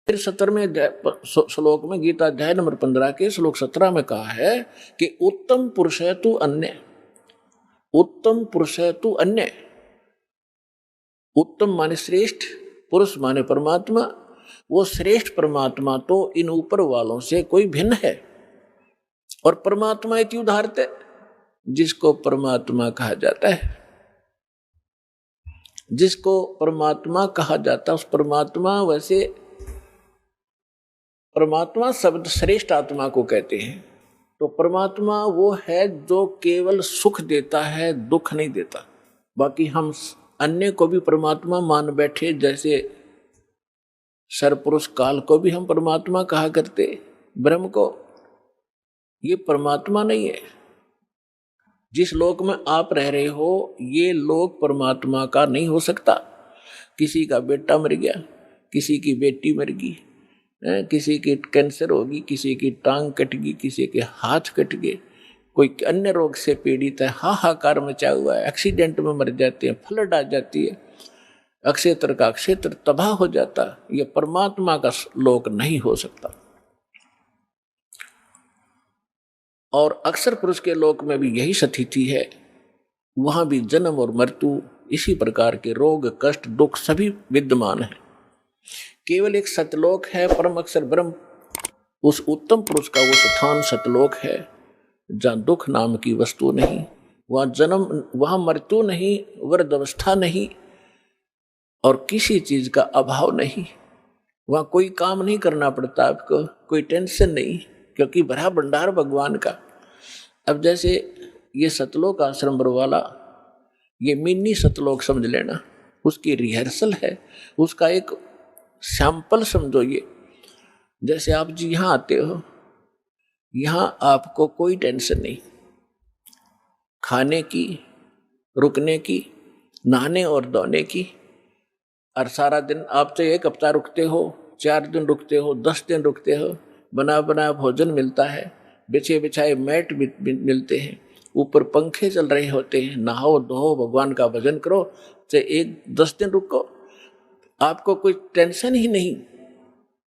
फिर 17वें श्लोक में गीता अध्याय नंबर 15 के श्लोक 17 में कहा है कि उत्तम पुरुष है तू अन्य, उत्तम पुरुष है तू अन्य। उत्तम माने श्रेष्ठ, पुरुष माने परमात्मा। वो श्रेष्ठ परमात्मा तो इन ऊपर वालों से कोई भिन्न है। और परमात्मा इति उदाहरते, जिसको परमात्मा कहा जाता है, जिसको परमात्मा कहा जाता है उस परमात्मा, वैसे परमात्मा शब्द श्रेष्ठ आत्मा को कहते हैं। तो परमात्मा वो है जो केवल सुख देता है, दुख नहीं देता। बाकी हम अन्य को भी परमात्मा मान बैठे, जैसे सरपुरुष काल को भी हम परमात्मा कहा करते, ब्रह्म को। ये परमात्मा नहीं है। जिस लोक में आप रह रहे हो ये लोक परमात्मा का नहीं हो सकता। किसी का बेटा मर गया, किसी की बेटी मर गई, किसी की कैंसर होगी, किसी की टांग कट गई, किसी के हाथ कट गए, कोई अन्य रोग से पीड़ित है, हाहाकार मचा हुआ है, एक्सीडेंट में मर जाते हैं, फ्लड आ जाती है, अक्षेत्र का क्षेत्र तबाह हो जाता। ये परमात्मा का लोक नहीं हो सकता। और अक्सर पुरुष के लोक में भी यही स्थिति है। वहां भी जन्म और मृत्यु, इसी प्रकार के रोग कष्ट दुख सभी विद्यमान है। केवल एक सतलोक है, परम अक्षर ब्रह्म, उस उत्तम पुरुष का वो स्थान सतलोक है, जहाँ दुख नाम की वस्तु नहीं, वहाँ जन्म, वहाँ मृत्यु नहीं, वृद्धावस्था नहीं, और किसी चीज का अभाव नहीं। वहाँ कोई काम नहीं करना पड़ता आपको, कोई टेंशन नहीं, क्योंकि भरा भंडार भगवान का। अब जैसे ये सतलोक आश्रम वाला, ये मिनी सतलोक समझ लेना, उसकी रिहर्सल है, उसका एक सैंपल समझो। ये जैसे आप जी यहाँ आते हो, यहाँ आपको कोई टेंशन नहीं, खाने की, रुकने की, नहाने और धोने की। और सारा दिन आप चाहे 1 हफ्ता रुकते हो, 4 दिन रुकते हो, 10 दिन रुकते हो, बना बना भोजन मिलता है, बिछे बिछाए मैट मिलते हैं, ऊपर पंखे चल रहे होते हैं, नहाओ धो भगवान का भजन करो, चाहे 10 दिन रुको, आपको कोई टेंशन ही नहीं।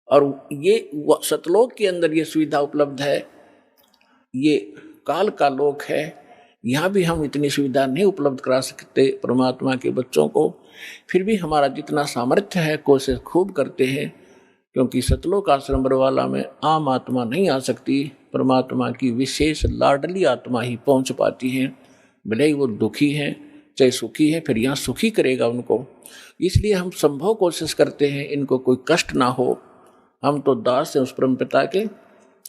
और ये सतलोक के अंदर ये सुविधा उपलब्ध है। ये काल का लोक है, यहाँ भी हम इतनी सुविधा नहीं उपलब्ध करा सकते परमात्मा के बच्चों को। फिर भी हमारा जितना सामर्थ्य है कोशिश खूब करते हैं, क्योंकि सतलोक आश्रम बरवाला में आम आत्मा नहीं आ सकती। परमात्मा की विशेष लाडली आत्मा ही पहुँच पाती है। भले ही वो दुखी है चाहे सुखी है, फिर यहाँ सुखी करेगा उनको। इसलिए हम संभव कोशिश करते हैं इनको कोई कष्ट ना हो। हम तो दास हैं उस परम पिता के,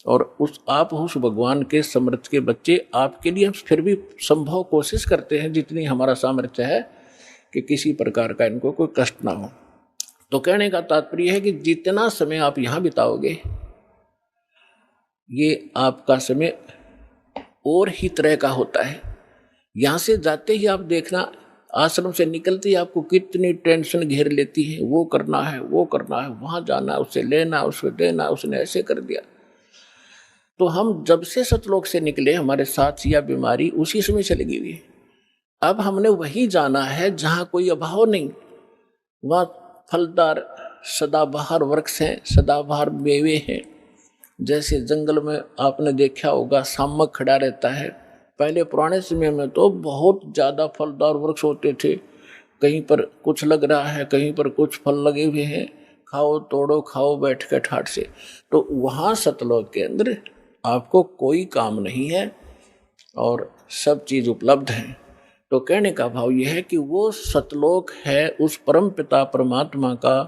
और आप उस भगवान के समर्थ के बच्चे, आपके लिए हम फिर भी संभव कोशिश करते हैं जितनी हमारा सामर्थ्य है कि किसी प्रकार का इनको कोई कष्ट ना हो। तो कहने का तात्पर्य है कि जितना समय आप यहाँ बिताओगे, ये आपका समय और ही तरह का होता है। यहाँ से जाते ही आप देखना, आश्रम से निकलते ही आपको कितनी टेंशन घेर लेती है, वो करना है, वो करना है, वहाँ जाना, उससे लेना, उससे देना, उसने ऐसे कर दिया। तो हम जब से सतलोक से निकले, हमारे साथ या बीमारी उसी समय चली गई हुई है। अब हमने वही जाना है जहाँ कोई अभाव नहीं, वहाँ फलदार सदाबहार वृक्ष हैं, सदाबहार मेवे हैं। जैसे जंगल में आपने देखा होगा शामक खड़ा रहता है, पहले पुराने समय में तो बहुत ज़्यादा फलदार वृक्ष होते थे। कहीं पर कुछ लग रहा है, कहीं पर कुछ फल लगे हुए हैं, खाओ तोड़ो खाओ बैठ के ठाट से। तो वहाँ सतलोक के अंदर आपको कोई काम नहीं है और सब चीज़ उपलब्ध है। तो कहने का भाव यह है कि वो सतलोक है उस परम पिता परमात्मा का,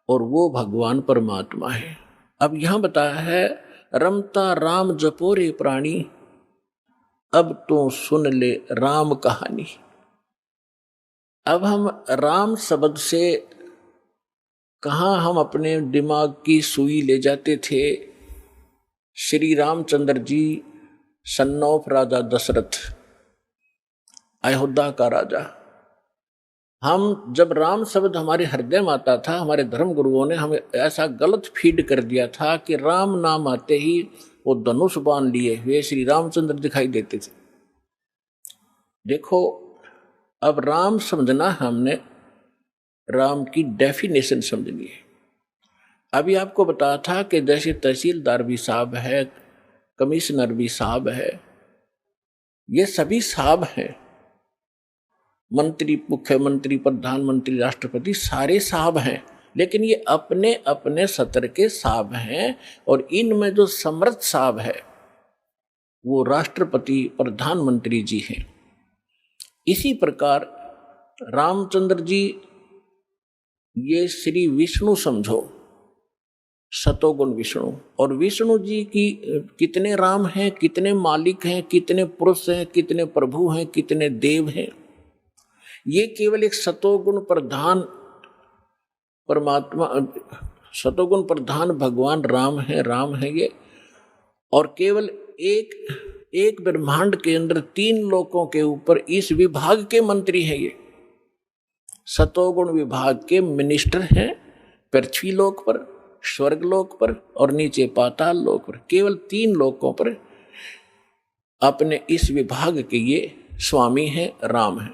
और वो भगवान परमात्मा है। अब यहाँ बताया है, रमता राम जपोरे प्राणी, अब तो सुन ले राम कहानी। अब हम राम शब्द से कहाँ हम अपने दिमाग की सुई ले जाते थे। श्री रामचंद्र जी सन ऑफ राजा दशरथ, अयोध्या का राजा। हम जब राम शब्द हमारे हृदय में आता था, हमारे धर्म गुरुओं ने हमें ऐसा गलत फीड कर दिया था कि राम नाम आते ही वो धनुष बाण लिए हुए श्री रामचंद्र दिखाई देते थे। देखो, अब राम समझना हमने राम की डेफिनेशन समझनी है। अभी आपको बताया था कि जैसे तहसीलदार भी साहब है, कमिश्नर भी साहब है, ये सभी साहब हैं, मंत्री, मुख्यमंत्री, प्रधानमंत्री, राष्ट्रपति सारे साहब हैं, लेकिन ये अपने अपने सत्र के साहब हैं। और इनमें जो समर्थ साहब है वो राष्ट्रपति, प्रधानमंत्री जी हैं। इसी प्रकार रामचंद्र जी ये श्री विष्णु समझो, सतोगुण विष्णु। और विष्णु जी की कितने राम हैं, कितने मालिक हैं, कितने पुरुष हैं, कितने प्रभु हैं, कितने देव हैं, ये केवल एक सतोगुण प्रधान परमात्मा, सतोगुण प्रधान भगवान राम है ये। और केवल एक ब्रह्मांड के अंदर 3 लोकों के ऊपर इस विभाग के मंत्री हैं। ये सतोगुण विभाग के मिनिस्टर हैं, पृथ्वी लोक पर, स्वर्ग लोक पर और नीचे पाताल लोक पर, केवल 3 लोकों पर अपने इस विभाग के ये स्वामी हैं, राम हैं।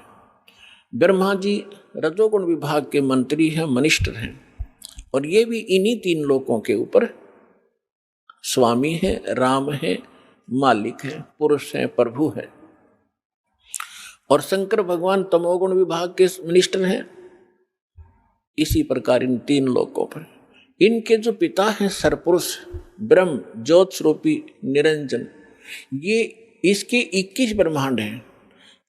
ब्रह्मा जी रजोगुण विभाग के मंत्री हैं, मिनिस्टर हैं, और ये भी इन्हीं 3 लोकों के ऊपर स्वामी हैं, राम हैं, मालिक हैं, पुरुष हैं, प्रभु हैं। और शंकर भगवान तमोगुण विभाग के मिनिस्टर हैं। इसी प्रकार इन 3 लोकों पर इनके जो पिता हैं सरपुरुष ब्रह्म ज्योत स्वरूपी निरंजन, ये इसके 21 ब्रह्मांड हैं।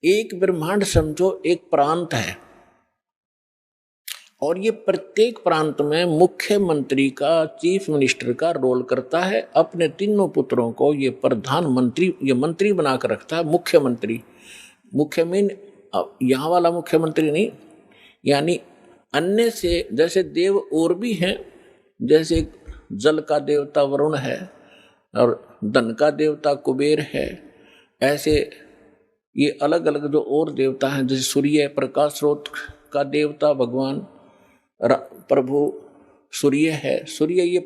एक ब्रह्मांड समझो एक प्रांत है, और ये प्रत्येक प्रांत में मुख्यमंत्री का, चीफ मिनिस्टर का रोल करता है। अपने 3 पुत्रों को ये प्रधानमंत्री, ये मंत्री बनाकर रखता है, मुख्यमंत्री। मुख्य मीन यहाँ वाला मुख्यमंत्री नहीं, यानी अन्य से जैसे देव और भी हैं, जैसे जल का देवता वरुण है और धन का देवता कुबेर है, ऐसे ये अलग अलग जो और देवता हैं, जैसे सूर्य प्रकाश स्रोत का देवता भगवान प्रभु सूर्य है। सूर्य ये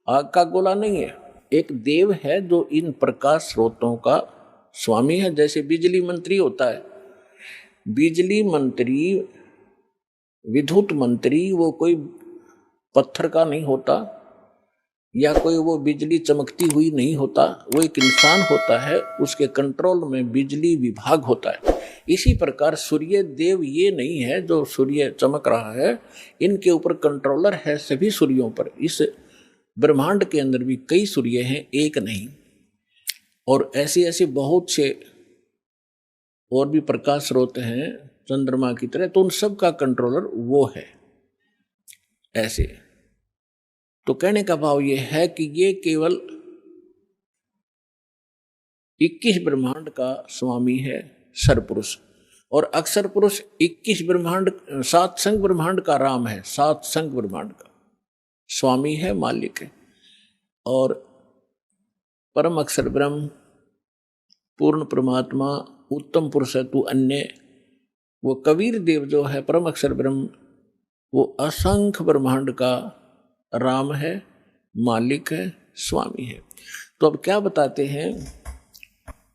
आग का गोला नहीं है, एक देव है जो इन प्रकाश स्रोतों का स्वामी है। जैसे बिजली मंत्री होता है, बिजली मंत्री, विद्युत मंत्री वो कोई पत्थर का नहीं होता, या कोई वो बिजली चमकती हुई नहीं होता, वो एक इंसान होता है, उसके कंट्रोल में बिजली विभाग होता है। इसी प्रकार सूर्य देव ये नहीं है जो सूर्य चमक रहा है, इनके ऊपर कंट्रोलर है सभी सूर्यों पर। इस ब्रह्मांड के अंदर भी कई सूर्य हैं, एक नहीं। और ऐसे ऐसे बहुत से और भी प्रकाश स्रोत हैं चंद्रमा की तरह, तो उन सब का कंट्रोलर वो है। ऐसे तो कहने का भाव ये है कि ये केवल 21 ब्रह्मांड का स्वामी है सरपुरुष, और अक्षर पुरुष 21 ब्रह्मांड, 7 संग ब्रह्मांड का राम है, 7 संग ब्रह्मांड का स्वामी है, मालिक है। और परम अक्षर ब्रह्म, पूर्ण परमात्मा, उत्तम पुरुष है तू अन्य, वो कबीर देव जो है परम अक्षर ब्रह्म, वो असंख्य ब्रह्मांड का राम है, मालिक है, स्वामी है। तो अब क्या बताते हैं,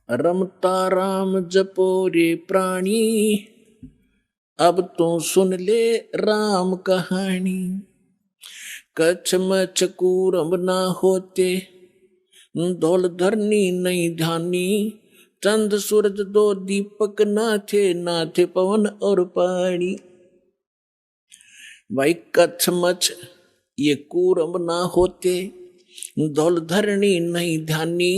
रमता राम जपो रे प्राणी, अब तो सुन ले राम कहानी। कच्छ मच्छ कूरम ना होते, धौल धरनी नहीं ध्यानी। चंद सूरज 2 दीपक ना थे पवन और पानी। भाई कच्छ मच्छ ये कूरम ना होते, धौल धरनी नहीं ध्यानी।